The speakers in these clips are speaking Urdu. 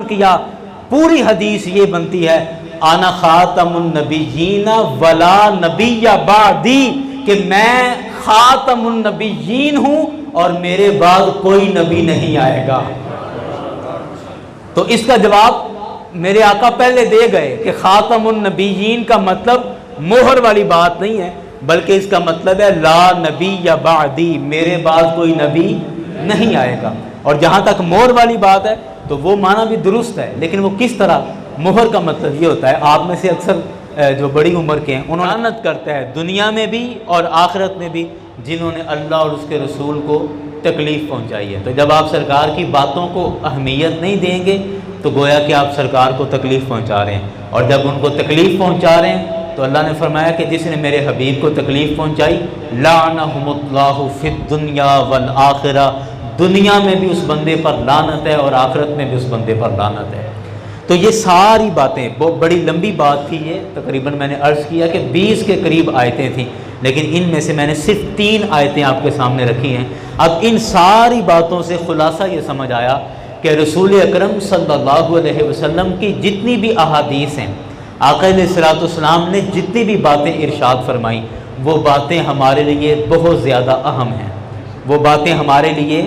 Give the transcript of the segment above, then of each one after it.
کیا پوری حدیث یہ بنتی ہے انا خاتم النبیین ولا نبی بعدی، کہ میں خاتم النبیین ہوں اور میرے بعد کوئی نبی نہیں آئے گا۔ تو اس کا جواب میرے آقا پہلے دے گئے کہ خاتم النبیین کا مطلب مہر والی بات نہیں ہے، بلکہ اس کا مطلب ہے لا نبی یا بعدی، میرے بعد کوئی نبی نہیں آئے گا۔ اور جہاں تک مہر والی بات ہے تو وہ معنی بھی درست ہے، لیکن وہ کس طرح؟ مہر کا مطلب یہ ہوتا ہے، آپ میں سے اکثر جو بڑی عمر کے ہیں انہوں نے لعنت کرتا ہے دنیا میں بھی اور آخرت میں بھی جنہوں نے اللہ اور اس کے رسول کو تکلیف پہنچائی ہے۔ تو جب آپ سرکار کی باتوں کو اہمیت نہیں دیں گے تو گویا کہ آپ سرکار کو تکلیف پہنچا رہے ہیں، اور جب ان کو تکلیف پہنچا رہے ہیں تو اللہ نے فرمایا کہ جس نے میرے حبیب کو تکلیف پہنچائی لعنہم اللہ فی الدنیا والآخرہ، دنیا میں بھی اس بندے پر لعنت ہے اور آخرت میں بھی اس بندے پر لعنت ہے۔ تو یہ ساری باتیں بہت بڑی لمبی بات تھی، یہ تقریباً میں نے عرض کیا کہ 20 کے قریب آیتیں تھیں، لیکن ان میں سے میں نے صرف 3 آیتیں آپ کے سامنے رکھی ہیں۔ اب ان ساری باتوں سے خلاصہ یہ سمجھ آیا کہ رسول اکرم صلی اللہ علیہ وسلم کی جتنی بھی احادیث ہیں، آقا علیہ الصلوۃ والسلام نے جتنی بھی باتیں ارشاد فرمائیں، وہ باتیں ہمارے لیے بہت زیادہ اہم ہیں، وہ باتیں ہمارے لیے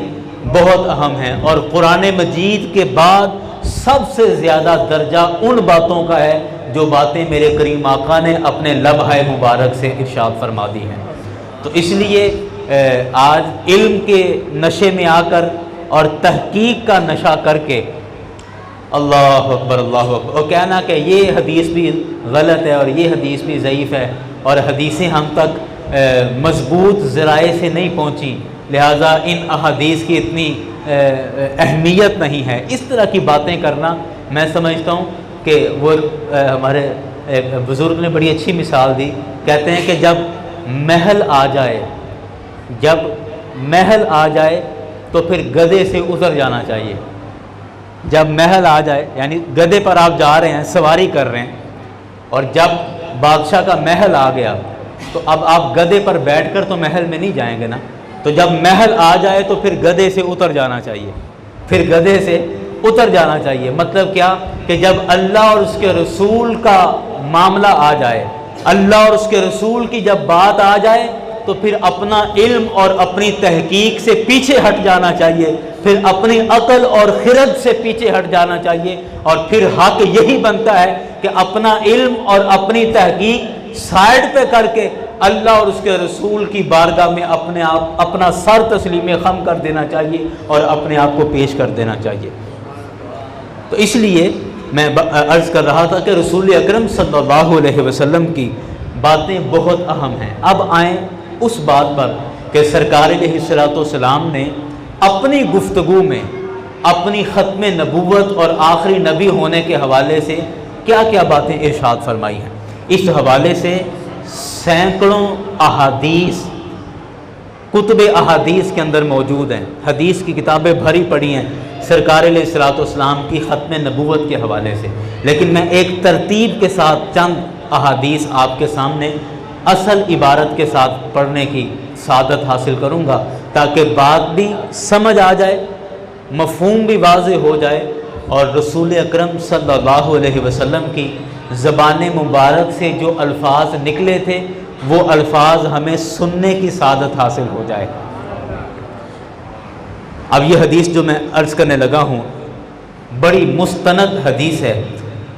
بہت اہم ہیں۔ اور قرآن مجید کے بعد سب سے زیادہ درجہ ان باتوں کا ہے جو باتیں میرے کریم آقا نے اپنے لمحہ مبارک سے ارشاد فرما دی ہیں۔ تو اس لیے آج علم کے نشے میں آ کر اور تحقیق کا نشہ کر کے اللہ اکبر اللہ اکبر اور کہنا کہ یہ حدیث بھی غلط ہے اور یہ حدیث بھی ضعیف ہے اور حدیثیں ہم تک مضبوط ذرائع سے نہیں پہنچیں، لہٰذا ان احادیث کی اتنی اہمیت نہیں ہے، اس طرح کی باتیں کرنا میں سمجھتا ہوں کہ وہ ہمارے بزرگ نے بڑی اچھی مثال دی، کہتے ہیں کہ جب محل آ جائے تو پھر گدھے سے اتر جانا چاہیے۔ جب محل آ جائے یعنی گدھے پر آپ جا رہے ہیں، سواری کر رہے ہیں، اور جب بادشاہ کا محل آ گیا تو اب آپ گدھے پر بیٹھ کر تو محل میں نہیں جائیں گے نا، تو جب محل آ جائے تو پھر گدھے سے اتر جانا چاہیے، پھر گدھے سے اتر جانا چاہیے۔ مطلب کیا کہ جب اللہ اور اس کے رسول کا معاملہ آ جائے، اللہ اور اس کے رسول کی جب بات آ جائے تو پھر اپنا علم اور اپنی تحقیق سے پیچھے ہٹ جانا چاہیے، پھر اپنی عقل اور خرد سے پیچھے ہٹ جانا چاہیے، اور پھر حق یہی بنتا ہے کہ اپنا علم اور اپنی تحقیق سائڈ پہ کر کے اللہ اور اس کے رسول کی بارگاہ میں اپنا سر تسلیم خم کر دینا چاہیے اور اپنے آپ کو پیش کر دینا چاہیے۔ تو اس لیے میں عرض کر رہا تھا کہ رسول اکرم صلی اللہ علیہ وسلم کی باتیں بہت اہم ہیں۔ اب آئیں اس بات پر کہ سرکار علیہ الصلوۃ والسلام نے اپنی گفتگو میں اپنی ختم نبوت اور آخری نبی ہونے کے حوالے سے کیا کیا باتیں ارشاد فرمائی ہیں۔ اس حوالے سے سینکڑوں احادیث کتب احادیث کے اندر موجود ہیں، حدیث کی کتابیں بھری پڑی ہیں سرکار علیہ الصلوۃ والسلام کی ختم نبوت کے حوالے سے، لیکن میں ایک ترتیب کے ساتھ چند احادیث آپ کے سامنے اصل عبارت کے ساتھ پڑھنے کی سعادت حاصل کروں گا تاکہ بات بھی سمجھ آ جائے، مفہوم بھی واضح ہو جائے، اور رسول اکرم صلی اللہ علیہ وسلم کی زبان مبارک سے جو الفاظ نکلے تھے وہ الفاظ ہمیں سننے کی سعادت حاصل ہو جائے۔ اب یہ حدیث جو میں عرض کرنے لگا ہوں بڑی مستند حدیث ہے،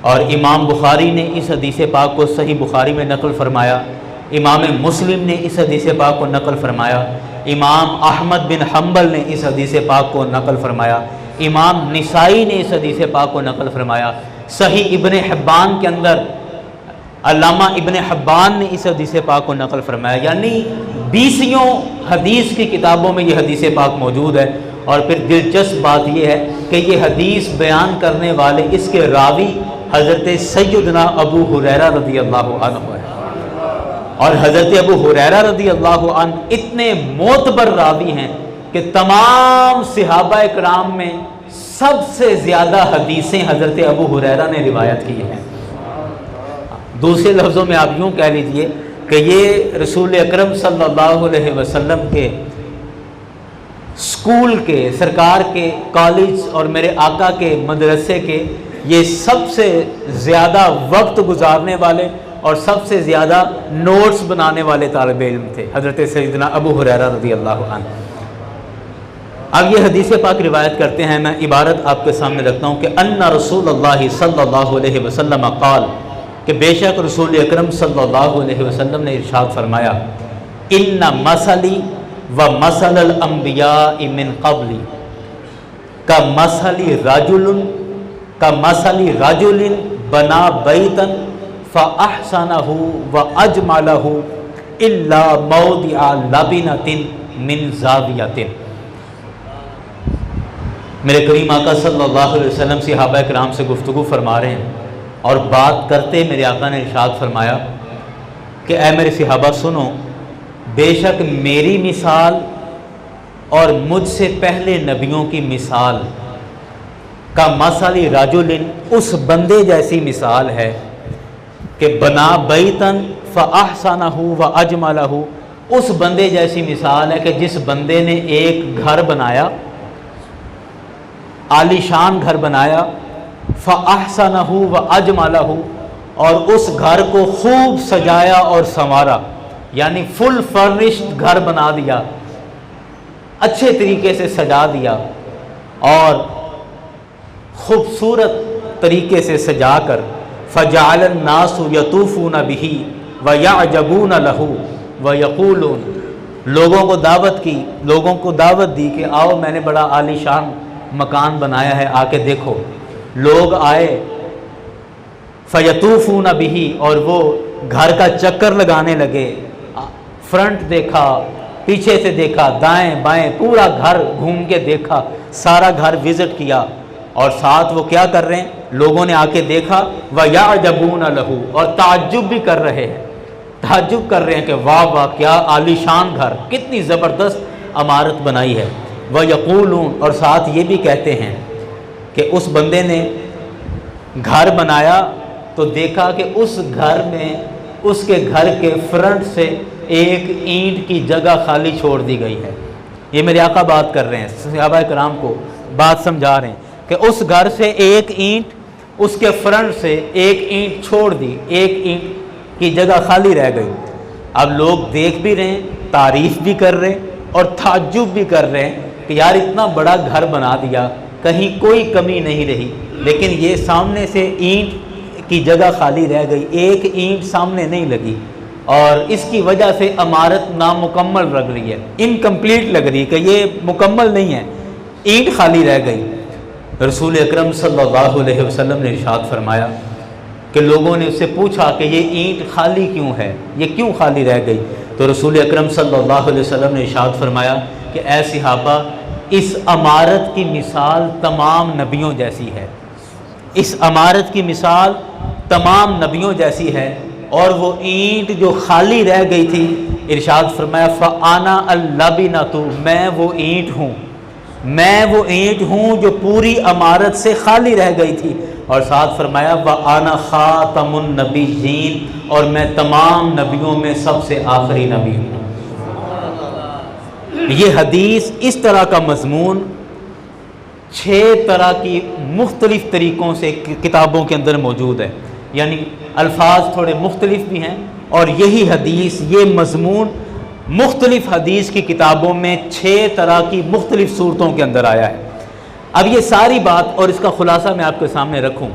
اور امام بخاری نے اس حدیث پاک کو صحیح بخاری میں نقل فرمایا، امام مسلم نے اس حدیث پاک کو نقل فرمایا، امام احمد بن حنبل نے اس حدیث پاک کو نقل فرمایا، امام نسائی نے اس حدیث پاک کو نقل فرمایا، صحیح ابن حبان کے اندر علامہ ابن حبان نے اس حدیث پاک کو نقل فرمایا، یعنی 20 حدیث کی کتابوں میں یہ حدیث پاک موجود ہے۔ اور پھر دلچسپ بات یہ ہے کہ یہ حدیث بیان کرنے والے اس کے راوی حضرت سیدنا ابو ہریرہ رضی اللہ عنہ ہے، اور حضرت ابو ہریرہ رضی اللہ عنہ اتنے معتبر راوی ہیں کہ تمام صحابہ کرام میں سب سے زیادہ حدیثیں حضرت ابو ہریرہ نے روایت کی ہیں۔ دوسرے لفظوں میں آپ یوں کہہ لیجئے کہ یہ رسول اکرم صلی اللہ علیہ وسلم کے اسکول کے، سرکار کے کالج اور میرے آقا کے مدرسے کے یہ سب سے زیادہ وقت گزارنے والے اور سب سے زیادہ نوٹس بنانے والے طالب علم تھے، حضرت سیدنا ابو ہریرہ رضی اللہ عنہ۔ اب یہ حدیث پاک روایت کرتے ہیں، میں عبارت آپ کے سامنے رکھتا ہوں کہ ان رسول اللہ صلی اللہ علیہ وسلم قال، کہ بے شک رسول اکرم صلی اللہ علیہ وسلم نے ارشاد فرمایا، ان مثلی و مثل الانبیاء من قبلی کمثل رجل بنا بیتا فاحسنہ واجملہ الا موضع لبنۃ من زاویۃ۔ میرے کریم آقا صلی اللہ علیہ وسلم صحابہ کرام سے گفتگو فرما رہے ہیں، اور بات کرتے میرے آقا نے ارشاد فرمایا کہ اے میرے صحابہ سنو، بے شک میری مثال اور مجھ سے پہلے نبیوں کی مثال کا مثل رجل، اس بندے جیسی مثال ہے کہ بنا بیتن فاحسنہ واجملہ، اس بندے جیسی مثال ہے کہ جس بندے نے ایک گھر بنایا، عالی شان گھر بنایا، فاحسنہ واجملہ، اور اس گھر کو خوب سجایا اور سنوارا، یعنی فل فرنشڈ گھر بنا دیا، اچھے طریقے سے سجا دیا اور خوبصورت طریقے سے سجا کر، فجعل الناس یطوفون بہ ویعجبون لہ ویقولون، لوگوں کو دعوت دی کہ آؤ میں نے بڑا عالی شان مکان بنایا ہے، آ کے دیکھو۔ لوگ آئے، فیطوفون بہ، اور وہ گھر کا چکر لگانے لگے، فرنٹ دیکھا، پیچھے سے دیکھا، دائیں بائیں پورا گھر گھوم کے دیکھا، سارا گھر وزٹ کیا، اور ساتھ وہ کیا کر رہے ہیں، لوگوں نے آ کے دیکھا، وَيَعْجَبُونَ لَهُ، اور تعجب بھی کر رہے ہیں، تعجب کر رہے ہیں کہ واہ واہ کیا عالی شان گھر، کتنی زبردست عمارت بنائی ہے۔ وَيَقُولُونَ، اور ساتھ یہ بھی کہتے ہیں کہ اس بندے نے گھر بنایا تو دیکھا کہ اس گھر میں، اس کے گھر کے فرنٹ سے ایک اینٹ کی جگہ خالی چھوڑ دی گئی ہے۔ یہ میرے آقا بات کر رہے ہیں، صحابہ کرام کو بات سمجھا رہے ہیں کہ اس گھر سے ایک اینٹ، اس کے فرنٹ سے ایک اینٹ چھوڑ دی، ایک اینٹ کی جگہ خالی رہ گئی۔ اب لوگ دیکھ بھی رہے ہیں، تعریف بھی کر رہے ہیں اور تعجب بھی کر رہے ہیں کہ یار اتنا بڑا گھر بنا دیا، کہیں کوئی کمی نہیں رہی، لیکن یہ سامنے سے اینٹ کی جگہ خالی رہ گئی، ایک اینٹ سامنے نہیں لگی، اور اس کی وجہ سے عمارت نامکمل لگ رہی ہے، انکمپلیٹ لگ رہی ہے کہ یہ مکمل نہیں ہے، اینٹ خالی رہ گئی۔ رسول اکرم صلی اللہ علیہ وسلم نے ارشاد فرمایا کہ لوگوں نے اس سے پوچھا کہ یہ اینٹ خالی کیوں ہے، یہ کیوں خالی رہ گئی؟ تو رسول اکرم صلی اللہ علیہ وسلم نے ارشاد فرمایا کہ اے صحابہ، اس عمارت کی مثال تمام نبیوں جیسی ہے، اس عمارت کی مثال تمام نبیوں جیسی ہے، اور وہ اینٹ جو خالی رہ گئی تھی، ارشاد فرمایا فَأَنَا اللَّبِنَةُ، میں وہ اینٹ ہوں جو پوری عمارت سے خالی رہ گئی تھی، اور ساتھ فرمایا وَأَنَا خَاتَمُ النَّبِيِّينَ، اور میں تمام نبیوں میں سب سے آخری نبی ہوں۔ یہ حدیث اس طرح کا مضمون 6 طرح کی مختلف طریقوں سے کتابوں کے اندر موجود ہے، یعنی الفاظ تھوڑے مختلف بھی ہیں، اور یہی حدیث، یہ مضمون مختلف حدیث کی کتابوں میں 6 طرح کی مختلف صورتوں کے اندر آیا ہے۔ اب یہ ساری بات اور اس کا خلاصہ میں آپ کے سامنے رکھوں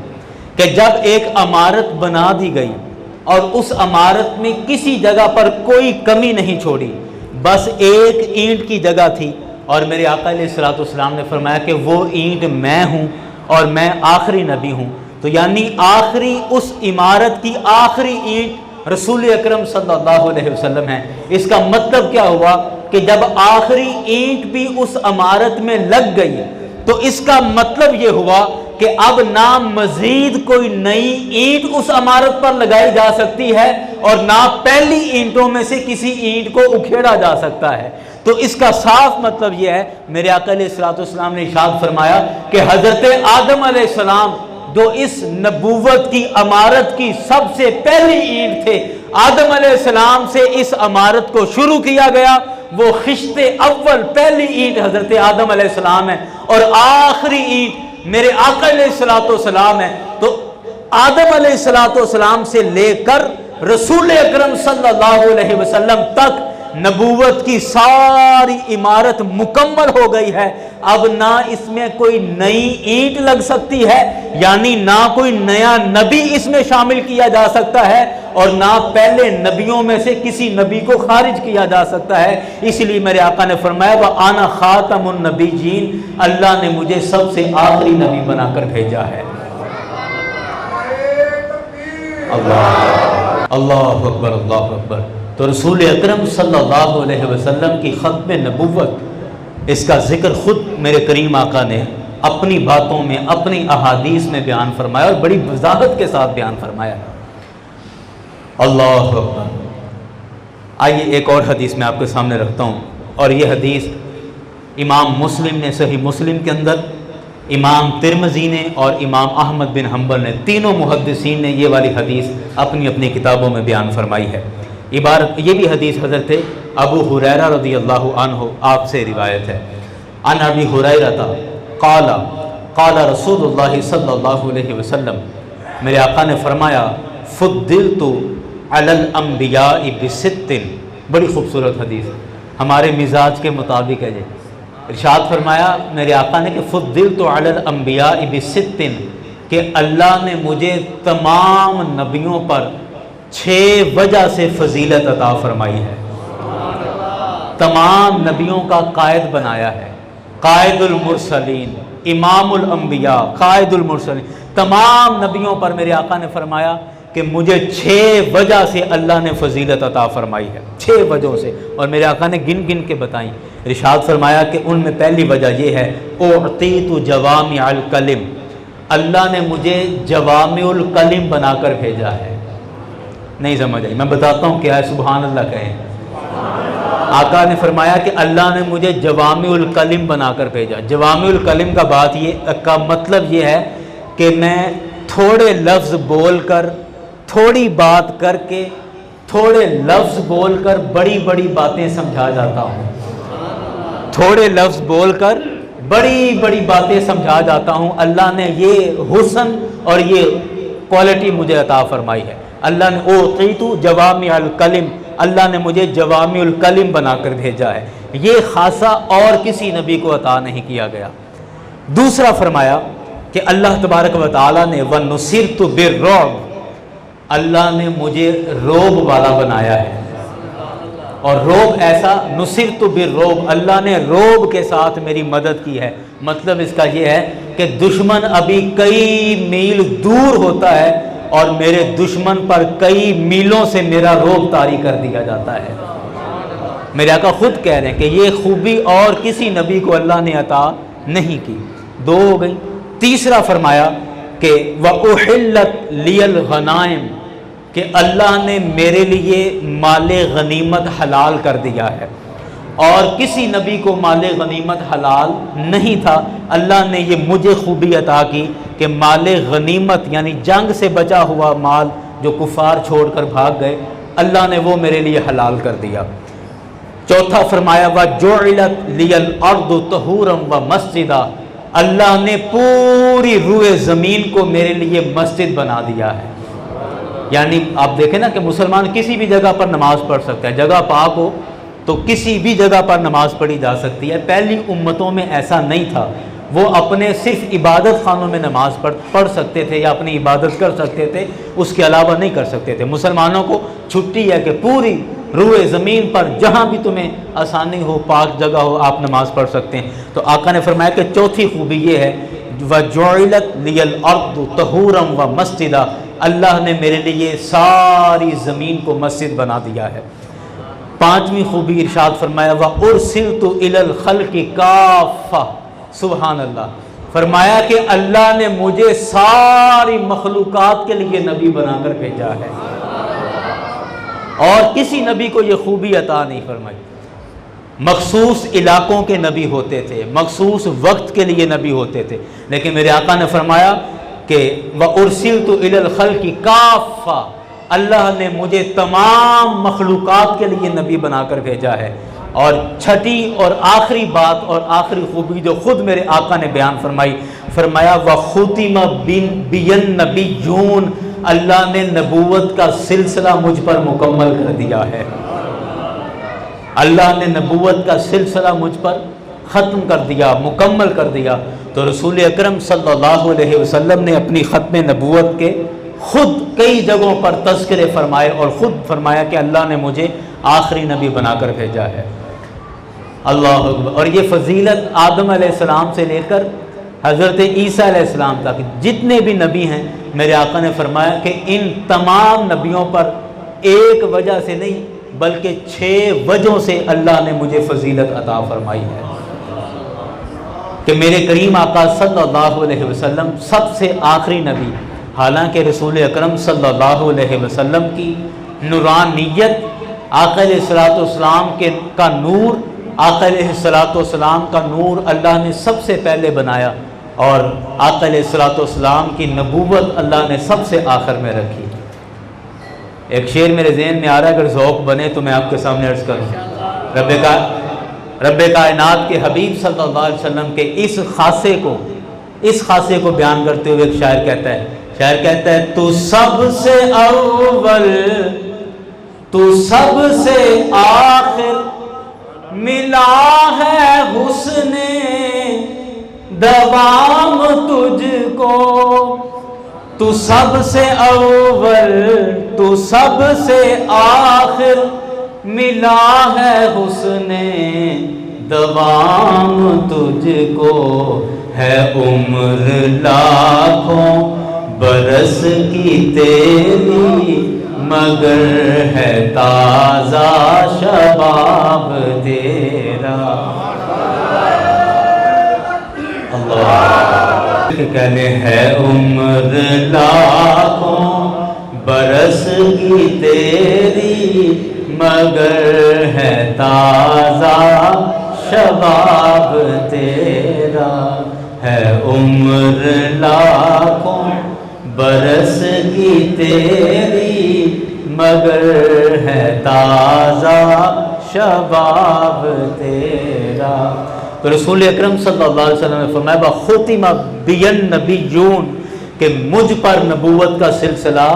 کہ جب ایک عمارت بنا دی گئی اور اس عمارت میں کسی جگہ پر کوئی کمی نہیں چھوڑی، بس ایک اینٹ کی جگہ تھی، اور میرے آقا علیہ الصلوۃ والسلام نے فرمایا کہ وہ اینٹ میں ہوں اور میں آخری نبی ہوں، تو یعنی آخری اس عمارت کی آخری اینٹ رسول اکرم صلی اللہ علیہ وسلم ہے۔ اس کا مطلب کیا ہوا کہ جب آخری اینٹ بھی اس عمارت میں لگ گئی تو اس کا مطلب یہ ہوا کہ اب نہ مزید کوئی نئی اینٹ اس عمارت پر لگائی جا سکتی ہے، اور نہ پہلی اینٹوں میں سے کسی اینٹ کو اکھیڑا جا سکتا ہے۔ تو اس کا صاف مطلب یہ ہے، میرے آقا علیہ الصلوۃ والسلام نے ارشاد فرمایا کہ حضرت آدم علیہ السلام جو اس نبوت کی عمارت کی سب سے پہلی اینٹ تھے، آدم علیہ السلام سے اس عمارت کو شروع کیا گیا، وہ خشت اول پہلی اینٹ حضرت آدم علیہ السلام ہے اور آخری اینٹ میرے آقا علیہ السلام ہے. تو آدم علیہ السلام سے لے کر رسول اکرم صلی اللہ علیہ وسلم تک نبوت کی ساری عمارت مکمل ہو گئی ہے. اب نہ اس میں کوئی نئی اینٹ لگ سکتی ہے، یعنی نہ کوئی نیا نبی اس میں شامل کیا جا سکتا ہے، اور نہ پہلے نبیوں میں سے کسی نبی کو خارج کیا جا سکتا ہے. اس لیے میرے آقا نے فرمایا وَأَنَا خَاتَمُ النَّبِيِّينَ، اللہ نے مجھے سب سے آخری نبی بنا کر بھیجا ہے. اللہ اکبر، اللہ اکبر. تو رسول اکرم صلی اللہ علیہ وسلم کی ختم نبوت، اس کا ذکر خود میرے کریم آقا نے اپنی باتوں میں، اپنی احادیث میں بیان فرمایا اور بڑی وضاحت کے ساتھ بیان فرمایا. اللہ اکبر. آئیے ایک اور حدیث میں آپ کے سامنے رکھتا ہوں، اور یہ حدیث امام مسلم نے صحیح مسلم کے اندر، امام ترمذی نے اور امام احمد بن حنبل نے، تینوں محدثین نے یہ والی حدیث اپنی اپنی کتابوں میں بیان فرمائی ہے. عبارت یہ بھی حدیث حضرت ابو ہریرہ رضی اللہ عنہ آپ سے روایت ہے. عن ابی ہریرہ قال قال رسول اللہ صلی اللہ علیہ وسلم، میرے آقا نے فرمایا فضلت علی الانبیاء بست. بڑی خوبصورت حدیث ہمارے مزاج کے مطابق ہے. جی ارشاد فرمایا میرے آقا نے کہ فضلت علی الانبیاء بست، کہ اللہ نے مجھے تمام نبیوں پر 6 وجہ سے فضیلت عطا فرمائی ہے. تمام نبیوں کا قائد بنایا ہے، قائد المرسلین، امام الانبیاء، قائد المرسلین. تمام نبیوں پر میرے آقا نے فرمایا کہ مجھے 6 وجہ سے اللہ نے فضیلت عطا فرمائی ہے، 6 وجہوں سے. اور میرے آقا نے گن گن کے بتائیں. ارشاد فرمایا کہ ان میں پہلی وجہ یہ ہے اعطیت جوامع الکلم، اللہ نے مجھے جوامع الکلم بنا کر بھیجا ہے. نہیں سمجھ آئی؟ میں بتاتا ہوں کیا ہے. سبحان اللہ کہیں. آقا نے فرمایا کہ اللہ نے مجھے جوامع الکلم بنا کر بھیجا. جوامع الکلم کا مطلب یہ ہے کہ میں تھوڑے لفظ بول کر، تھوڑی بات کر کے، تھوڑے لفظ بول کر بڑی بڑی باتیں سمجھا جاتا ہوں. تھوڑے لفظ بول کر بڑی بڑی باتیں سمجھا جاتا ہوں. اللہ نے یہ حسن اور یہ کوالٹی مجھے عطا فرمائی ہے. اللہ نے اعطیت جوامع الکلم، اللہ نے مجھے جوامع الکلم بنا کر بھیجا ہے. یہ خاصہ اور کسی نبی کو عطا نہیں کیا گیا. دوسرا فرمایا کہ اللہ تبارک و تعالیٰ نے وَنُصِرْتُ بِالرُّعْبِ، اللہ نے مجھے روب والا بنایا ہے. اور روب ایسا، نصرت بالرعب، اللہ نے روب کے ساتھ میری مدد کی ہے. مطلب اس کا یہ ہے کہ دشمن ابھی کئی میل دور ہوتا ہے اور میرے دشمن پر کئی میلوں سے میرا روب طاری کر دیا جاتا ہے. میرے آقا خود کہہ رہے ہیں کہ یہ خوبی اور کسی نبی کو اللہ نے عطا نہیں کی. 2 ہو گئی. تیسرا فرمایا کہ وَأُحِلَّتْ لِيَ الْغَنَائِمُ، کہ اللہ نے میرے لیے مال غنیمت حلال کر دیا ہے. اور کسی نبی کو مال غنیمت حلال نہیں تھا. اللہ نے یہ مجھے خوبی عطا کی کہ مال غنیمت یعنی جنگ سے بچا ہوا مال جو کفار چھوڑ کر بھاگ گئے، اللہ نے وہ میرے لیے حلال کر دیا. چوتھا فرمایا وَجُعِلَتْ لِيَ الْأَرْضُ طَهُورًا وَمَسْجِدًا، اللہ نے پوری روئے زمین کو میرے لیے مسجد بنا دیا ہے. یعنی آپ دیکھیں نا کہ مسلمان کسی بھی جگہ پر نماز پڑھ سکتا ہے. جگہ پاک ہو تو کسی بھی جگہ پر نماز پڑھی جا سکتی ہے. پہلی امتوں میں ایسا نہیں تھا. وہ اپنے صرف عبادت خانوں میں نماز پڑھ سکتے تھے یا اپنی عبادت کر سکتے تھے، اس کے علاوہ نہیں کر سکتے تھے. مسلمانوں کو چھٹی ہے کہ پوری روئے زمین پر جہاں بھی تمہیں آسانی ہو، پاک جگہ ہو، آپ نماز پڑھ سکتے ہیں. تو آقا نے فرمایا کہ چوتھی خوبی یہ ہے وَجُعِلَتْ لِيَ الْأَرْضُ طَهُورًا وَمَسْجِدًا، اللہ نے میرے لیے ساری زمین کو مسجد بنا دیا ہے. پانچویں خوبی ارشاد فرمایا وَأُرْسِلْتُ إِلَى الْخَلْقِ كَافَّةً، سبحان اللہ. فرمایا کہ اللہ نے مجھے ساری مخلوقات کے لیے نبی بنا کر بھیجا ہے، اور کسی نبی کو یہ خوبی عطا نہیں فرمائی. مخصوص علاقوں کے نبی ہوتے تھے، مخصوص وقت کے لیے نبی ہوتے تھے، لیکن میرے آقا نے فرمایا کہ وَأُرْسِلْتُ إِلَى الْخَلْقِ كَافَّةً، اللہ نے مجھے تمام مخلوقات کے لیے نبی بنا کر بھیجا ہے. اور چھٹی اور آخری بات اور آخری خوبی جو خود میرے آقا نے بیان فرمائی، فرمایا وَخُتِمَ بِالنَّبِيُّونَ، اللہ نے نبوت کا سلسلہ مجھ پر مکمل کر دیا ہے، اللہ نے نبوت کا سلسلہ مجھ پر ختم کر دیا، مکمل کر دیا۔ تو رسول اکرم صلی اللہ علیہ وسلم نے اپنی ختم نبوت کے خود کئی جگہوں پر تذکرے فرمائے اور خود فرمایا کہ اللہ نے مجھے آخری نبی بنا کر بھیجا ہے۔ اللہ اکبر۔ اور یہ فضیلت آدم علیہ السلام سے لے کر حضرت عیسیٰ علیہ السلام تک جتنے بھی نبی ہیں، میرے آقا نے فرمایا کہ ان تمام نبیوں پر ایک وجہ سے نہیں بلکہ 6 وجہوں سے اللہ نے مجھے فضیلت عطا فرمائی ہے، کہ میرے کریم آقا صلی اللہ علیہ وسلم سب سے آخری نبی، حالانکہ رسول اکرم صلی اللہ علیہ وسلم کی نورانیت، آقا علیہ الصلوۃ والسلام کا نور، آقا علیہ الصلوۃ والسلام کا نور اللہ نے سب سے پہلے بنایا، اور آقا علیہ الصلوۃ والسلام کی نبوت اللہ نے سب سے آخر میں رکھی۔ ایک شعر میرے ذہن میں آ رہا ہے، اگر ذوق بنے تو میں آپ کے سامنے عرض کروں۔ رب کائنات کے حبیب صلی اللہ علیہ وسلم کے اس خاصے کو بیان کرتے ہوئے ایک شاعر کہتا ہے تو سب سے اول تو سب سے آخر ملا ہے حسن دوام تجھ کو، تو سب سے اول تو سب سے آخر ملا ہے حسن دوام تجھ کو، ہے عمر لاکھوں برس کی تیری مگر ہے تازہ شباب تیرا۔ اللہ کہنے ہے عمر لاکھوں برس کی تیری مگر ہے تازہ شباب تیرا، ہے عمر لاکھوں برس کی تیری مگر ہے تازہ شباب تیرا۔ تو رسول اکرم صلی اللہ علیہ وسلم نے فرمایا وَخُتِمَ بِيَ النَّبِيُّونَ، کہ مجھ پر نبوت کا سلسلہ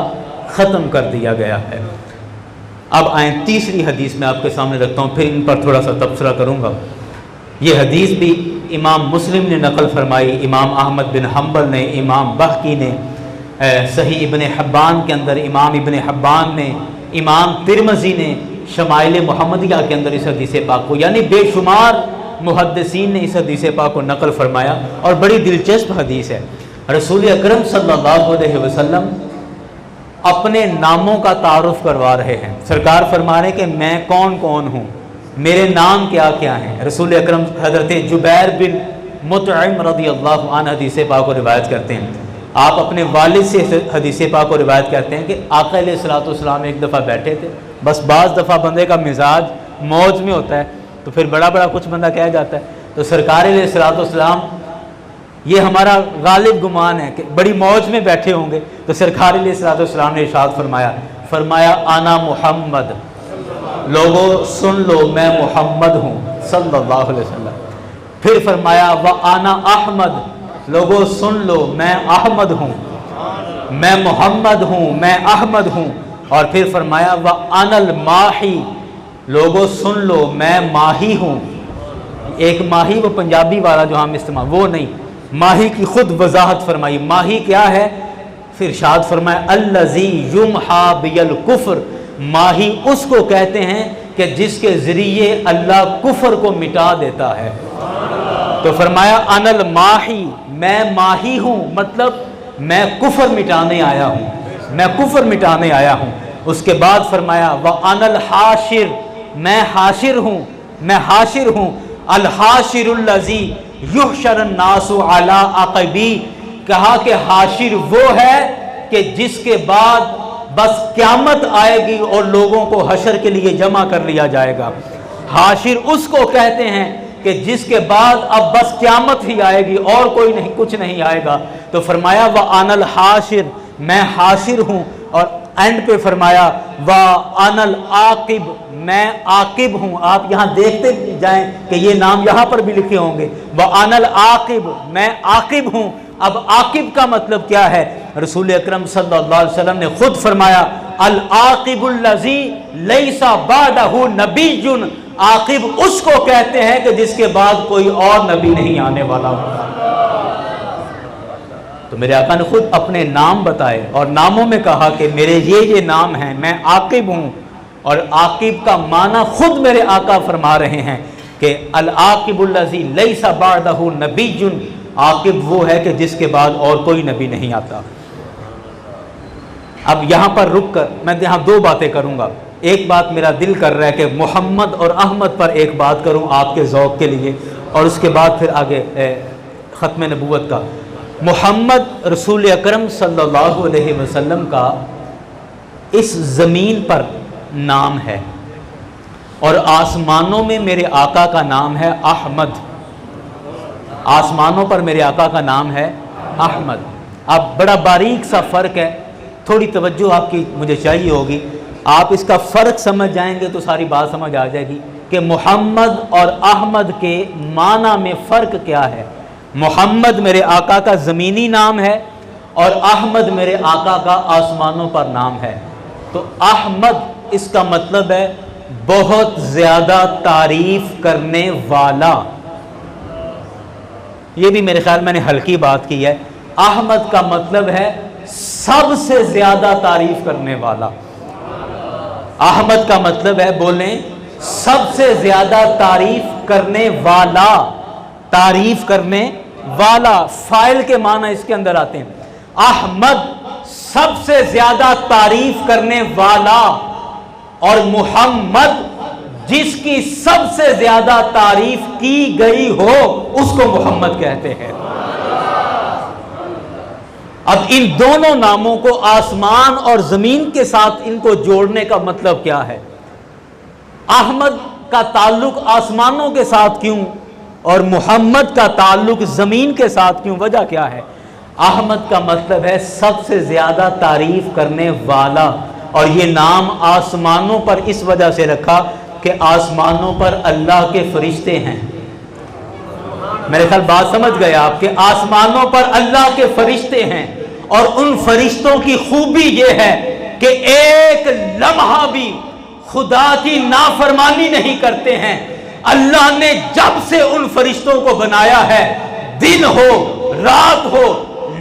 ختم کر دیا گیا ہے۔ اب آئیں تیسری حدیث میں آپ کے سامنے رکھتا ہوں، پھر ان پر تھوڑا سا تبصرہ کروں گا۔ یہ حدیث بھی امام مسلم نے نقل فرمائی، امام احمد بن حنبل نے، امام بہقی نے، صحیح ابن حبان کے اندر امام ابن حبان نے، امام ترمذی نے شمائل محمدیہ کے اندر اس حدیث پاک کو، یعنی بے شمار محدثین نے اس حدیث پاک کو نقل فرمایا، اور بڑی دلچسپ حدیث ہے۔ رسول اکرم صلی اللہ علیہ وسلم اپنے ناموں کا تعارف کروا رہے ہیں۔ سرکار فرما رہے کہ میں کون کون ہوں، میرے نام کیا کیا ہیں۔ رسول اکرم حضرت جبیر بن مطعم رضی اللہ عنہ حدیث پاک کو روایت کرتے ہیں، آپ اپنے والد سے حدیث پاک کو روایت کرتے ہیں کہ آقا علیہ الصلوۃ والسلام ایک دفعہ بیٹھے تھے، بس بعض دفعہ بندے کا مزاج موج میں ہوتا ہے تو پھر بڑا کچھ بندہ کہہ جاتا ہے، تو سرکار علیہ الصلوۃ والسلام، یہ ہمارا غالب گمان ہے کہ بڑی موج میں بیٹھے ہوں گے، تو سرکار علیہ الصلوۃ والسلام نے ارشاد فرمایا انا محمد، لوگوں سن لو میں محمد ہوں صلی اللہ علیہ وسلم۔ پھر فرمایا وانا احمد، لوگوں سن لو میں احمد ہوں، میں محمد ہوں، میں احمد ہوں۔ اور پھر فرمایا وانا الماحی، لوگوں سن لو میں ماہی ہوں۔ ایک ماہی وہ پنجابی والا جو ہم استعمال، وہ نہیں، ماہی کی خود وضاحت فرمائی، ماہی کیا ہے؟ پھر ارشاد فرمایا الذی یمحا بی الکفر، ماہی اس کو کہتے ہیں کہ جس کے ذریعے اللہ کفر کو مٹا دیتا ہے۔ تو فرمایا انا الماحی، میں ماہی ہوں، مطلب میں کفر مٹانے آیا ہوں، میں کفر مٹانے آیا ہوں۔ اس کے بعد فرمایا وانا الحاشر، میں حاشر ہوں، میں حاشر ہوں، الحاشر الذی یحشر الناس علی عقبی، کہا کہ حاشر وہ ہے کہ جس کے بعد بس قیامت آئے گی اور لوگوں کو حشر کے لیے جمع کر لیا جائے گا۔ حاشر اس کو کہتے ہیں کہ جس کے بعد اب بس قیامت ہی آئے گی اور کوئی نہیں، کچھ نہیں آئے گا۔ تو فرمایا وَأَنَا الْحَاشِرُ، میں حاشر ہوں۔ اور اینڈ پہ فرمایا وا انل عاقب، میں عاقب ہوں. آپ یہاں دیکھتے جائیں کہ یہ نام یہاں پر بھی لکھے ہوں گے. وا انل عاقب، میں عاقب ہوں. اب عاقب کا مطلب کیا ہے؟ رسول اکرم صلی اللہ علیہ وسلم نے خود فرمایا العاقب الذی لیس بعدہ نبی. عاقب اس کو کہتے ہیں کہ جس کے بعد کوئی اور نبی نہیں آنے والا ہوگا. تو میرے آقا نے خود اپنے نام بتائے اور ناموں میں کہا کہ میرے یہ نام ہیں، میں عاقب ہوں. اور عاقب کا معنی خود میرے آقا فرما رہے ہیں کہ العاقب الذی لیس بعدہ نبی. عاقب وہ ہے کہ جس کے بعد اور کوئی نبی نہیں آتا. اب یہاں پر رک کر میں یہاں دو باتیں کروں گا. ایک بات میرا دل کر رہا ہے کہ محمد اور احمد پر ایک بات کروں آپ کے ذوق کے لیے، اور اس کے بعد پھر آگے ختم نبوت کا. محمد رسول اکرم صلی اللہ علیہ وسلم کا اس زمین پر نام ہے، اور آسمانوں میں میرے آقا کا نام ہے احمد. آسمانوں پر میرے آقا کا نام ہے احمد. اب بڑا باریک سا فرق ہے، تھوڑی توجہ آپ کی مجھے چاہیے ہوگی. آپ اس کا فرق سمجھ جائیں گے تو ساری بات سمجھ آ جائے گی کہ محمد اور احمد کے معنی میں فرق کیا ہے. محمد میرے آقا کا زمینی نام ہے اور احمد میرے آقا کا آسمانوں پر نام ہے. تو احمد اس کا مطلب ہے بہت زیادہ تعریف کرنے والا. یہ بھی میرے خیال میں نے ہلکی بات کی ہے. احمد کا مطلب ہے سب سے زیادہ تعریف کرنے والا. احمد کا مطلب ہے، بولیں، سب سے زیادہ تعریف کرنے والا. تعریف کرنے والا، فاعل کے معنی اس کے اندر آتے ہیں. احمد سب سے زیادہ تعریف کرنے والا، اور محمد جس کی سب سے زیادہ تعریف کی گئی ہو اس کو محمد کہتے ہیں. اب ان دونوں ناموں کو آسمان اور زمین کے ساتھ ان کو جوڑنے کا مطلب کیا ہے؟ احمد کا تعلق آسمانوں کے ساتھ کیوں اور محمد کا تعلق زمین کے ساتھ کیوں؟ وجہ کیا ہے؟ احمد کا مطلب ہے سب سے زیادہ تعریف کرنے والا، اور یہ نام آسمانوں پر اس وجہ سے رکھا کہ آسمانوں پر اللہ کے فرشتے ہیں. میرے خیال بات سمجھ گئے آپ کہ آسمانوں پر اللہ کے فرشتے ہیں، اور ان فرشتوں کی خوبی یہ ہے کہ ایک لمحہ بھی خدا کی نافرمانی نہیں کرتے ہیں. اللہ نے جب سے ان فرشتوں کو بنایا ہے، دن ہو رات ہو،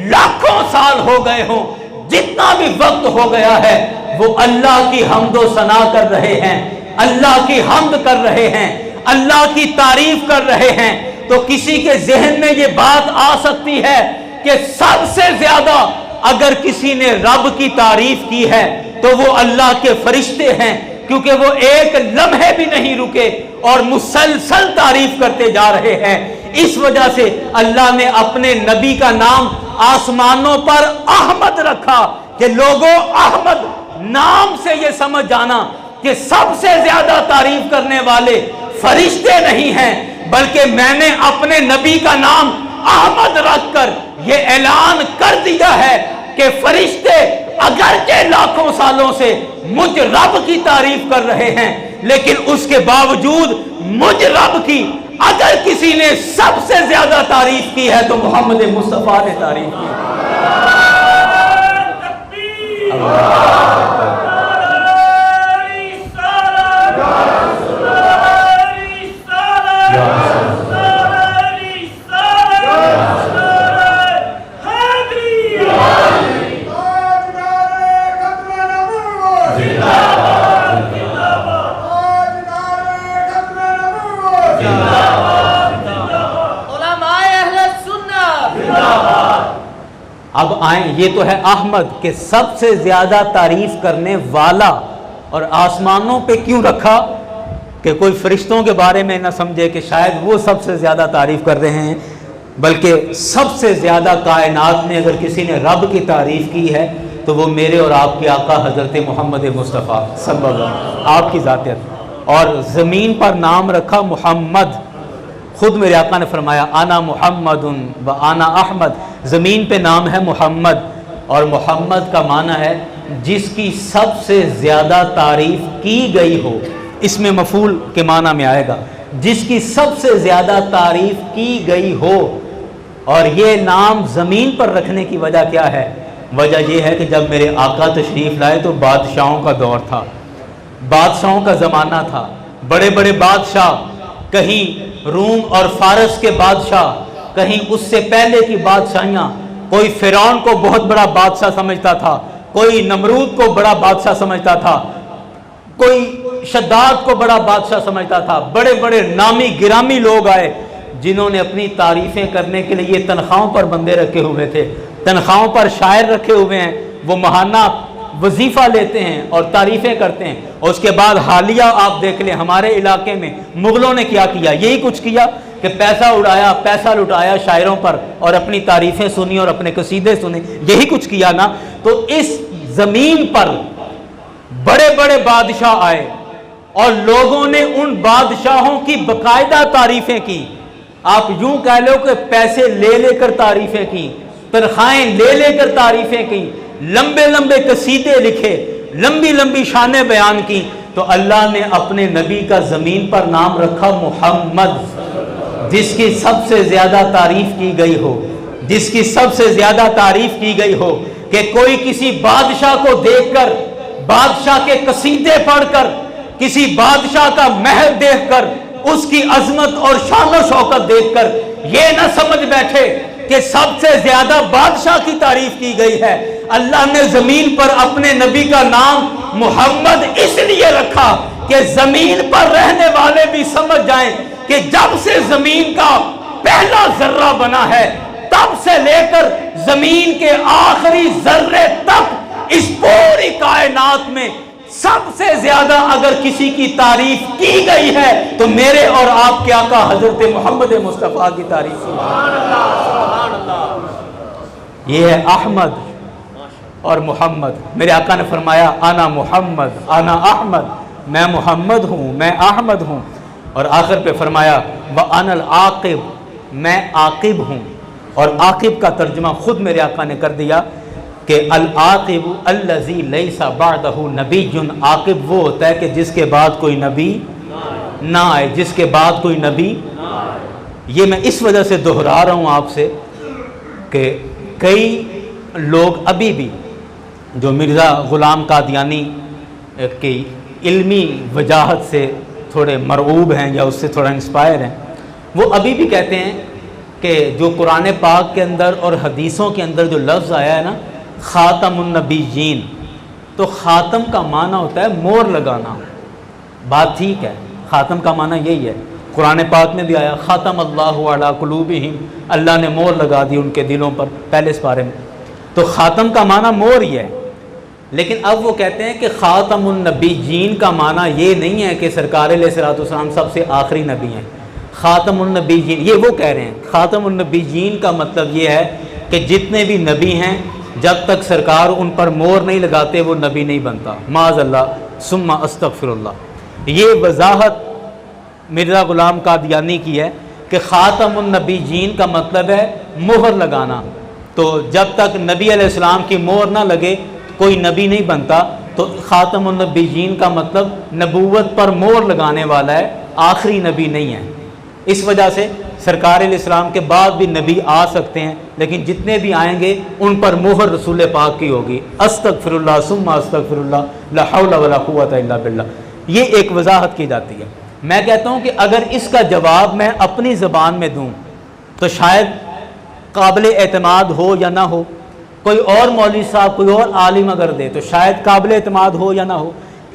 لاکھوں سال ہو گئے ہوں، جتنا بھی وقت ہو گیا ہے، وہ اللہ کی حمد و ثنا کر رہے ہیں، اللہ کی حمد کر رہے ہیں، اللہ کی تعریف کر رہے ہیں. تو کسی کے ذہن میں یہ بات آ سکتی ہے کہ سب سے زیادہ اگر کسی نے رب کی تعریف کی ہے تو وہ اللہ کے فرشتے ہیں، کیونکہ وہ ایک لمحے بھی نہیں رکے اور مسلسل تعریف کرتے جا رہے ہیں. اس وجہ سے اللہ نے اپنے نبی کا نام آسمانوں پر احمد رکھا کہ لوگوں، احمد نام سے یہ سمجھ جانا کہ سب سے زیادہ تعریف کرنے والے فرشتے نہیں ہیں، بلکہ میں نے اپنے نبی کا نام احمد رکھ کر یہ اعلان کر دیا ہے کہ فرشتے اگرچہ لاکھوں سالوں سے مجھ رب کی تعریف کر رہے ہیں، لیکن اس کے باوجود مجھ رب کی اگر کسی نے سب سے زیادہ تعریف کی ہے تو محمد مصطفیٰ نے تعریف کی. اب آئیں، یہ تو ہے احمد کہ سب سے زیادہ تعریف کرنے والا، اور آسمانوں پہ کیوں رکھا کہ کوئی فرشتوں کے بارے میں نہ سمجھے کہ شاید وہ سب سے زیادہ تعریف کر رہے ہیں، بلکہ سب سے زیادہ کائنات میں اگر کسی نے رب کی تعریف کی ہے تو وہ میرے اور آپ کے آقا حضرت محمد مصطفیٰ صلی اللہ علیہ وسلم، آپ کی ذاتیت. اور زمین پر نام رکھا محمد. خود میرے آقا نے فرمایا انا محمد و انا احمد. زمین پہ نام ہے محمد، اور محمد کا معنی ہے جس کی سب سے زیادہ تعریف کی گئی ہو، اس میں مفعول کے معنی میں آئے گا، جس کی سب سے زیادہ تعریف کی گئی ہو۔ اور یہ نام زمین پر رکھنے کی وجہ کیا ہے؟ وجہ یہ ہے کہ جب میرے آقا تشریف لائے تو بادشاہوں کا دور تھا، بادشاہوں کا زمانہ تھا، بڑے بڑے بادشاہ، کہیں روم اور فارس کے بادشاہ، کہیں اس سے پہلے کی بادشاہیاں، کوئی فرعون کو بہت بڑا بادشاہ سمجھتا تھا، کوئی نمرود کو بڑا بادشاہ سمجھتا تھا، کوئی شداد کو بڑا بادشاہ سمجھتا تھا۔ بڑے بڑے نامی گرامی لوگ آئے جنہوں نے اپنی تعریفیں کرنے کے لیے یہ تنخواہوں پر بندے رکھے ہوئے تھے، تنخواہوں پر شاعر رکھے ہوئے ہیں، وہ ماہانہ وظیفہ لیتے ہیں اور تعریفیں کرتے ہیں۔ اور اس کے بعد حالیہ آپ دیکھ لیں، ہمارے علاقے میں مغلوں نے کیا کیا؟ یہی کچھ کیا کہ پیسہ اڑایا، پیسہ لٹایا شاعروں پر اور اپنی تعریفیں سنی اور اپنے قصیدے سنے، یہی کچھ کیا نا۔ تو اس زمین پر بڑے بڑے بادشاہ آئے اور لوگوں نے ان بادشاہوں کی باقاعدہ تعریفیں کی۔ آپ یوں کہہ لو کہ پیسے لے لے کر تعریفیں کی، تنخواہیں لے لے کر تعریفیں کی، لمبے لمبے قصیدے لکھے، لمبی لمبی شانیں بیان کی۔ تو اللہ نے اپنے نبی کا زمین پر نام رکھا محمد، جس کی سب سے زیادہ تعریف کی گئی ہو، جس کی سب سے زیادہ تعریف کی گئی ہو کہ کوئی کسی بادشاہ کو دیکھ کر، بادشاہ کے قصیدے پڑھ کر، کسی بادشاہ کا محل دیکھ کر، اس کی عظمت اور شان و شوکت دیکھ کر یہ نہ سمجھ بیٹھے کہ سب سے زیادہ بادشاہ کی تعریف کی گئی ہے۔ اللہ نے زمین پر اپنے نبی کا نام محمد اس لیے رکھا کہ زمین پر رہنے والے بھی سمجھ جائیں کہ جب سے زمین کا پہلا ذرہ بنا ہے تب سے لے کر زمین کے آخری ذرے تک اس پوری کائنات میں سب سے زیادہ اگر کسی کی تعریف کی گئی ہے تو میرے اور آپ کے آقا حضرت محمد مصطفیٰ کی تعریف یہ ہے احمد اور محمد۔ میرے آقا نے فرمایا انا محمد انا احمد، میں محمد ہوں، میں احمد ہوں۔ اور آخر پہ فرمایا وَأَنَا الْعَاقِبُ، میں عاقب ہوں۔ اور عاقب کا ترجمہ خود میرے آقا نے کر دیا کہ العاقب الذی لیس بعدہ نبی، عاقب وہ ہوتا ہے کہ جس کے بعد کوئی نبی نہ آئے، جس کے بعد کوئی نبی۔ یہ میں اس وجہ سے دہرا رہا ہوں آپ سے کہ کئی لوگ ابھی بھی جو مرزا غلام قادیانی کی علمی وجاہت سے تھوڑے مرعوب ہیں یا اس سے تھوڑا انسپائر ہیں، وہ ابھی بھی کہتے ہیں کہ جو قرآن پاک کے اندر اور حدیثوں کے اندر جو لفظ آیا ہے نا خاتم النبیین، تو خاتم کا معنی ہوتا ہے مور لگانا۔ بات ٹھیک ہے، خاتم کا معنی یہی ہے، قرآن پاک میں بھی آیا خاتم اللہ علی قلوبہم، اللہ نے مور لگا دی ان کے دلوں پر، پہلے اس بارے میں۔ تو خاتم کا معنی مور ہی ہے، لیکن اب وہ کہتے ہیں کہ خاتم النبیین کا معنی یہ نہیں ہے کہ سرکار علیہ الصلوۃ والسلام سب سے آخری نبی ہیں۔ خاتم النبیین یہ وہ کہہ رہے ہیں، خاتم النبیین کا مطلب یہ ہے کہ جتنے بھی نبی ہیں جب تک سرکار ان پر مور نہیں لگاتے وہ نبی نہیں بنتا، معاذ اللہ ثم استغفر اللہ۔ یہ وضاحت مرزا غلام قادیانی کی ہے کہ خاتم النبیین کا مطلب ہے مہر لگانا، تو جب تک نبی علیہ السلام کی مہر نہ لگے کوئی نبی نہیں بنتا۔ تو خاتم النبیین کا مطلب نبوت پر مہر لگانے والا ہے، آخری نبی نہیں ہے۔ اس وجہ سے سرکار علیہ السلام کے بعد بھی نبی آ سکتے ہیں، لیکن جتنے بھی آئیں گے ان پر مہر رسول پاک کی ہوگی۔ استغفر اللہ ثم استغفر اللہ لا حول ولا قوۃ الا باللہ، یہ ایک وضاحت کی جاتی ہے۔ میں کہتا ہوں کہ اگر اس کا جواب میں اپنی زبان میں دوں تو شاید قابل اعتماد ہو یا نہ ہو، کوئی اور مولوی صاحب کوئی اور عالم اگر دے تو شاید قابل اعتماد ہو یا نہ ہو۔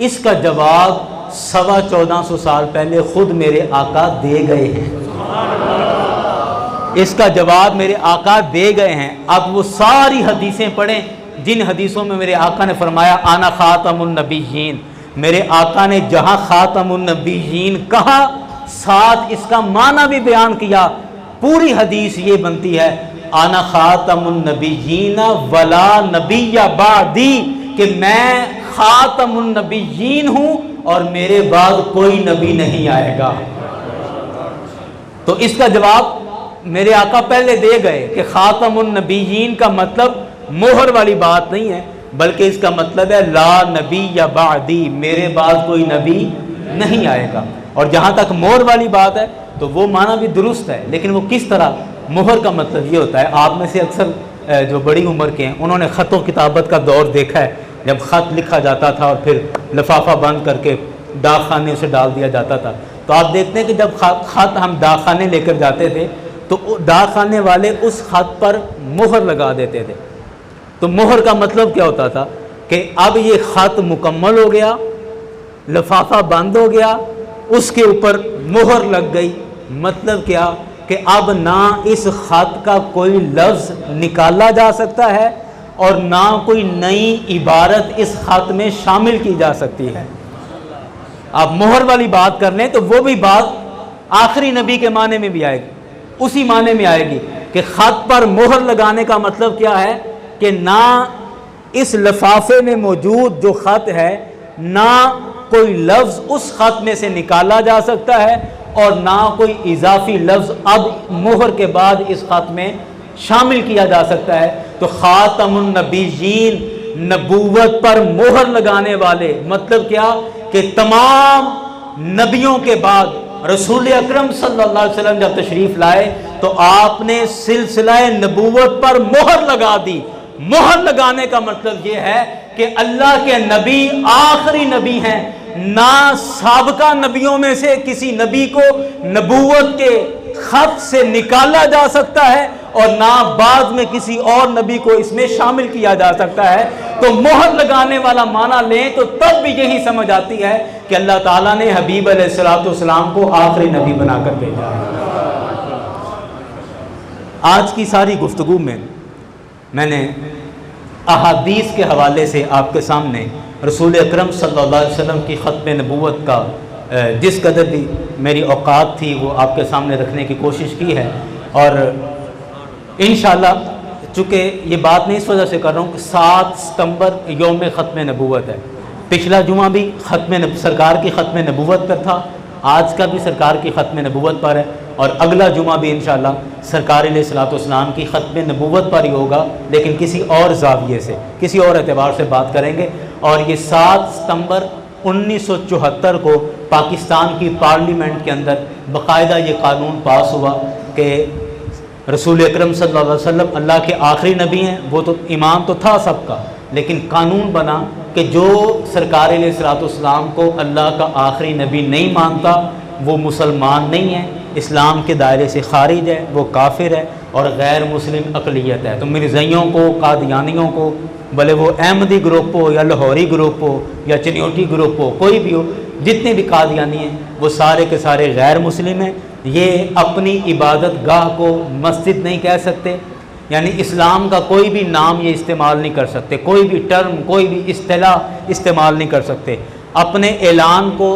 اس کا جواب 1450 سال پہلے خود میرے آقا دے گئے ہیں، اس کا جواب میرے آقا دے گئے ہیں۔ اب وہ ساری حدیثیں پڑھیں جن حدیثوں میں میرے آقا نے فرمایا انا خاتم النبیین، میرے آقا نے جہاں خاتم النبیین کہا ساتھ اس کا معنی بھی بیان کیا۔ پوری حدیث یہ بنتی ہے انا خاتم النبیین ولا نبی بعدی، کہ میں خاتم النبیین ہوں اور میرے بعد کوئی نبی نہیں آئے گا۔ تو اس کا جواب میرے آقا پہلے دے گئے کہ خاتم النبیین کا مطلب مہر والی بات نہیں ہے، بلکہ اس کا مطلب ہے لا نبی یا بعدی، میرے بعد کوئی نبی نہیں آئے گا۔ اور جہاں تک مہر والی بات ہے تو وہ معنی بھی درست ہے، لیکن وہ کس طرح؟ مہر کا مطلب یہ ہوتا ہے، آپ میں سے اکثر جو بڑی عمر کے ہیں انہوں نے خط و کتابت کا دور دیکھا ہے، جب خط لکھا جاتا تھا اور پھر لفافہ بند کر کے ڈاک خانے سے ڈال دیا جاتا تھا۔ تو آپ دیکھتے ہیں کہ جب خط ہم ڈاک خانے لے کر جاتے تھے تو ڈاک خانے والے اس خط پر مہر لگا دیتے تھے۔ تو مہر کا مطلب کیا ہوتا تھا کہ اب یہ خط مکمل ہو گیا، لفافہ بند ہو گیا، اس کے اوپر مہر لگ گئی۔ مطلب کیا کہ اب نہ اس خط کا کوئی لفظ نکالا جا سکتا ہے اور نہ کوئی نئی عبارت اس خط میں شامل کی جا سکتی ہے۔ آپ مہر والی بات کر لیں تو وہ بھی بات آخری نبی کے معنی میں بھی آئے گی، اسی معنی میں آئے گی کہ خط پر مہر لگانے کا مطلب کیا ہے کہ نہ اس لفافے میں موجود جو خط ہے نہ کوئی لفظ اس خط میں سے نکالا جا سکتا ہے اور نہ کوئی اضافی لفظ اب مہر کے بعد اس خط میں شامل کیا جا سکتا ہے۔ تو خاتم النبیین، نبوت پر مہر لگانے والے، مطلب کیا کہ تمام نبیوں کے بعد رسول اکرم صلی اللہ علیہ وسلم جب تشریف لائے تو آپ نے سلسلہ نبوت پر مہر لگا دی۔ مہر لگانے کا مطلب یہ ہے کہ اللہ کے نبی آخری نبی ہیں، نہ سابقہ نبیوں میں سے کسی نبی کو نبوت کے خط سے نکالا جا سکتا ہے اور نہ بعد میں کسی اور نبی کو اس میں شامل کیا جا سکتا ہے۔ تو مہر لگانے والا معنی لیں تو تب بھی یہی سمجھ آتی ہے کہ اللہ تعالیٰ نے حبیب علیہ السلام کو آخری نبی بنا کر بھیجا ہے۔ آج کی ساری گفتگو میں نے احادیث کے حوالے سے آپ کے سامنے رسول اکرم صلی اللہ علیہ وسلم کی ختم نبوت کا جس قدر بھی میری اوقات تھی وہ آپ کے سامنے رکھنے کی کوشش کی ہے، اور انشاءاللہ چونکہ یہ بات میں اس وجہ سے کر رہا ہوں کہ 7 ستمبر یوم ختم نبوت ہے۔ پچھلا جمعہ بھی سرکار کی ختم نبوت پر تھا، آج کا بھی سرکار کی ختم نبوت پر ہے، اور اگلا جمعہ بھی انشاءاللہ سرکار علیہ الصلوۃ والسلام کی ختم نبوت پر ہی ہوگا، لیکن کسی اور زاویے سے، کسی اور اعتبار سے بات کریں گے۔ اور یہ 7 ستمبر 1974 کو پاکستان کی پارلیمنٹ کے اندر باقاعدہ یہ قانون پاس ہوا کہ رسول اکرم صلی اللہ علیہ وسلم اللہ کے آخری نبی ہیں، وہ تو امام تو تھا سب کا، لیکن قانون بنا کہ جو سرکار علیہ الصلوۃ والسلام کو اللہ کا آخری نبی نہیں مانتا وہ مسلمان نہیں ہے، اسلام کے دائرے سے خارج ہے، وہ کافر ہے اور غیر مسلم اقلیت ہے۔ تو مرزائیوں کو، قادیانیوں کو، بھلے وہ احمدی گروپ ہو یا لاہوری گروپ ہو یا چنیوٹی گروپ ہو، کوئی بھی ہو، جتنے بھی قادیانی ہیں وہ سارے کے سارے غیر مسلم ہیں۔ یہ اپنی عبادت گاہ کو مسجد نہیں کہہ سکتے، یعنی اسلام کا کوئی بھی نام یہ استعمال نہیں کر سکتے، کوئی بھی ٹرم، کوئی بھی اصطلاح استعمال نہیں کر سکتے، اپنے اعلان کو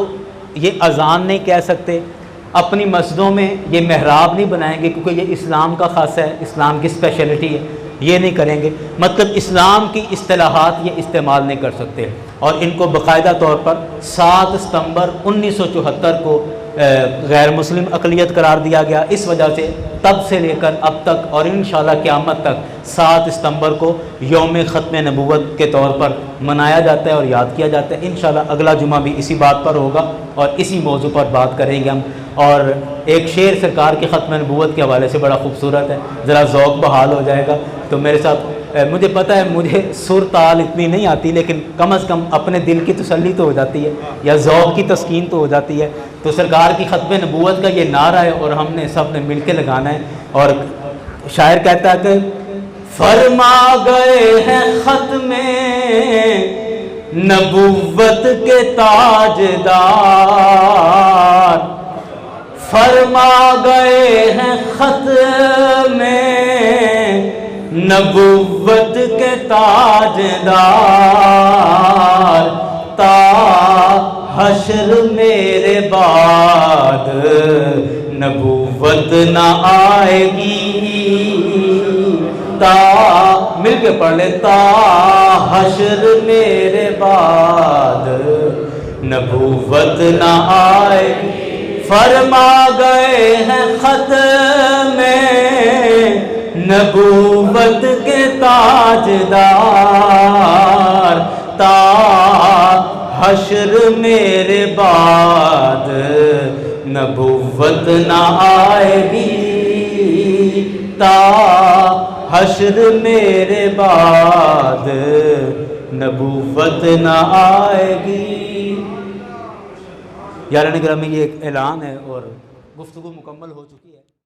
یہ اذان نہیں کہہ سکتے، اپنی مسجدوں میں یہ محراب نہیں بنائیں گے کیونکہ یہ اسلام کا خاصہ ہے، اسلام کی اسپیشلٹی ہے، یہ نہیں کریں گے، مطلب اسلام کی اصطلاحات یہ استعمال نہیں کر سکتے۔ اور ان کو باقاعدہ طور پر 7 ستمبر 1974 کو غیر مسلم اقلیت قرار دیا گیا۔ اس وجہ سے تب سے لے کر اب تک اور انشاءاللہ قیامت تک 7 ستمبر کو یوم ختم نبوت کے طور پر منایا جاتا ہے اور یاد کیا جاتا ہے۔ انشاءاللہ اگلا جمعہ بھی اسی بات پر ہوگا اور اسی موضوع پر بات کریں گے ہم۔ اور ایک شعر سرکار کی ختم نبوت کے حوالے سے بڑا خوبصورت ہے، ذرا ذوق بحال ہو جائے گا تو میرے ساتھ۔ مجھے پتہ ہے مجھے سر تال اتنی نہیں آتی، لیکن کم از کم اپنے دل کی تسلی تو ہو جاتی ہے یا ذوق کی تسکین تو ہو جاتی ہے۔ تو سرکار کی ختم نبوت کا یہ نعرہ ہے اور ہم نے سب نے مل کے لگانا ہے۔ اور شاعر کہتا ہے کہ فرما گئے ہیں ختم نبوت کے تاجدار، فرما گئے ہیں ختم نبوت کے تاجدار، تا حشر میرے بعد نبوت نہ آئے گی، تا مل کے پڑھ لے، تا حشر میرے بعد نبوت نہ آئے گی، فرما گئے ہیں ختم نبوت کے تاجدار، حشر میرے بعد نبوت نہ آئے گی، تا حشر میرے بعد نبوت نہ آئے گی۔ یاران گرامی، یہ ایک اعلان ہے اور گفتگو مکمل ہو چکی ہے۔